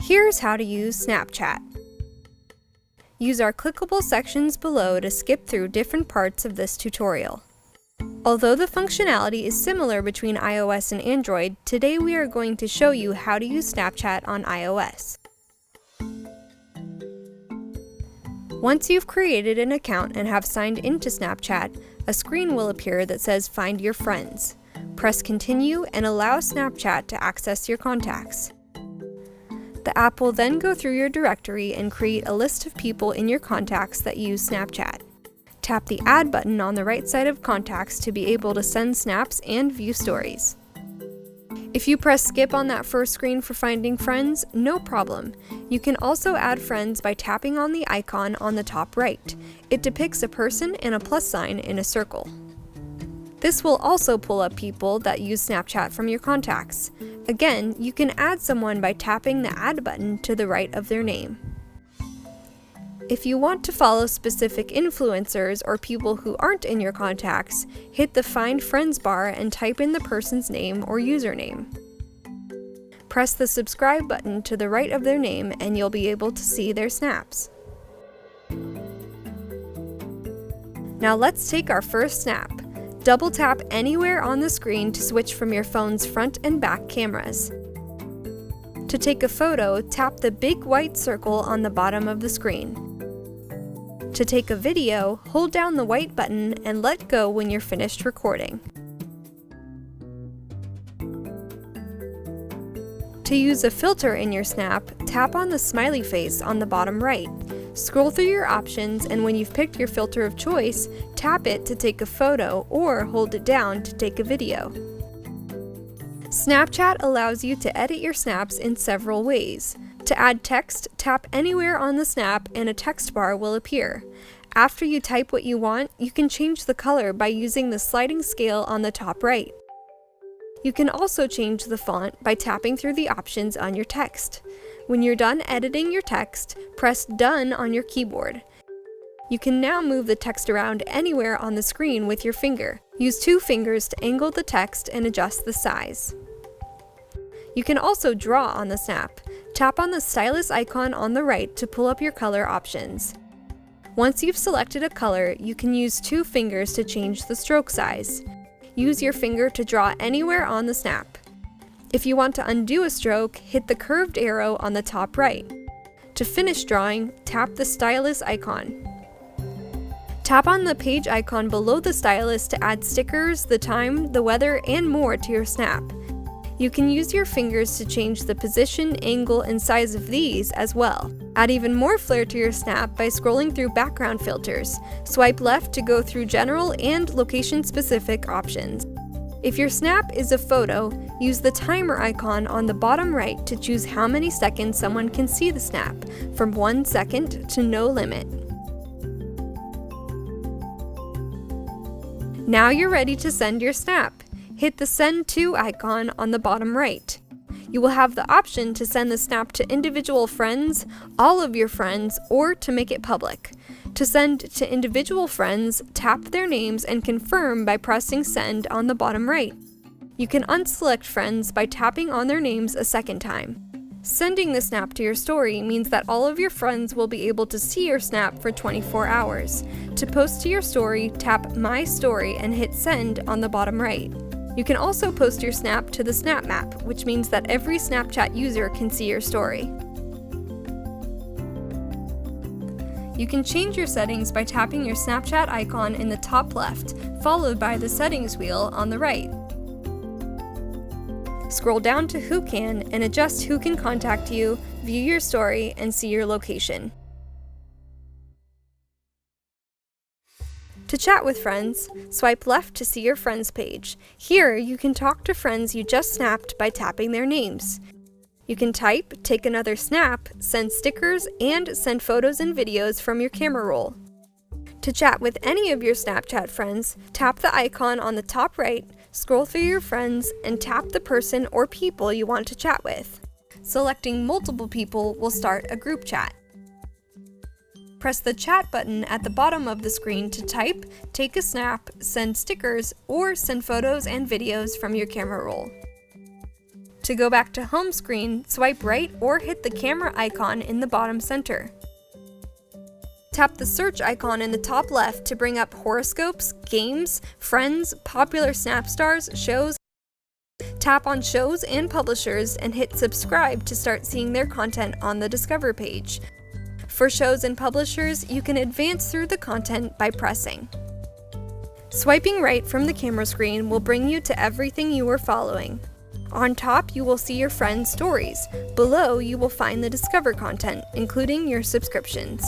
Here's how to use Snapchat. Use our clickable sections below to skip through different parts of this tutorial. Although the functionality is similar between iOS and Android, today we are going to show you how to use Snapchat on iOS. Once you've created an account and have signed into Snapchat, a screen will appear that says Find Your Friends. Press Continue and allow Snapchat to access your contacts. The app will then go through your directory and create a list of people in your contacts that use Snapchat. Tap the Add button on the right side of Contacts to be able to send snaps and view stories. If you press skip on that first screen for finding friends, no problem. You can also add friends by tapping on the icon on the top right. It depicts a person and a plus sign in a circle. This will also pull up people that use Snapchat from your contacts. Again, you can add someone by tapping the Add button to the right of their name. If you want to follow specific influencers or people who aren't in your contacts, hit the Find Friends bar and type in the person's name or username. Press the Subscribe button to the right of their name and you'll be able to see their snaps. Now let's take our first snap. Double tap anywhere on the screen to switch from your phone's front and back cameras. To take a photo, tap the big white circle on the bottom of the screen. To take a video, hold down the white button and let go when you're finished recording. To use a filter in your snap, tap on the smiley face on the bottom right. Scroll through your options, and when you've picked your filter of choice, tap it to take a photo or hold it down to take a video. Snapchat allows you to edit your snaps in several ways. To add text, tap anywhere on the snap and a text bar will appear. After you type what you want, you can change the color by using the sliding scale on the top right. You can also change the font by tapping through the options on your text. When you're done editing your text, press Done on your keyboard. You can now move the text around anywhere on the screen with your finger. Use 2 fingers to angle the text and adjust the size. You can also draw on the snap. Tap on the stylus icon on the right to pull up your color options. Once you've selected a color, you can use 2 fingers to change the stroke size. Use your finger to draw anywhere on the snap. If you want to undo a stroke, hit the curved arrow on the top right. To finish drawing, tap the stylus icon. Tap on the page icon below the stylus to add stickers, the time, the weather, and more to your snap. You can use your fingers to change the position, angle, and size of these as well. Add even more flair to your snap by scrolling through background filters. Swipe left to go through general and location-specific options. If your snap is a photo, use the timer icon on the bottom right to choose how many seconds someone can see the snap, from 1 second to no limit. Now you're ready to send your snap. Hit the Send To icon on the bottom right. You will have the option to send the snap to individual friends, all of your friends, or to make it public. To send to individual friends, tap their names and confirm by pressing Send on the bottom right. You can unselect friends by tapping on their names a second time. Sending the snap to your story means that all of your friends will be able to see your snap for 24 hours. To post to your story, tap My Story and hit Send on the bottom right. You can also post your snap to the Snap Map, which means that every Snapchat user can see your story. You can change your settings by tapping your Snapchat icon in the top left, followed by the settings wheel on the right. Scroll down to Who Can and adjust who can contact you, view your story, and see your location. To chat with friends, swipe left to see your friends page. Here, you can talk to friends you just snapped by tapping their names. You can type, take another snap, send stickers, and send photos and videos from your camera roll. To chat with any of your Snapchat friends, tap the icon on the top right, scroll through your friends, and tap the person or people you want to chat with. Selecting multiple people will start a group chat. Press the chat button at the bottom of the screen to type, take a snap, send stickers, or send photos and videos from your camera roll. To go back to home screen, swipe right or hit the camera icon in the bottom center. Tap the search icon in the top left to bring up horoscopes, games, friends, popular Snap stars, shows. Tap on shows and publishers and hit subscribe to start seeing their content on the Discover page. For shows and publishers, you can advance through the content by pressing. Swiping right from the camera screen will bring you to everything you are following. On top, you will see your friends' stories. Below, you will find the Discover content, including your subscriptions.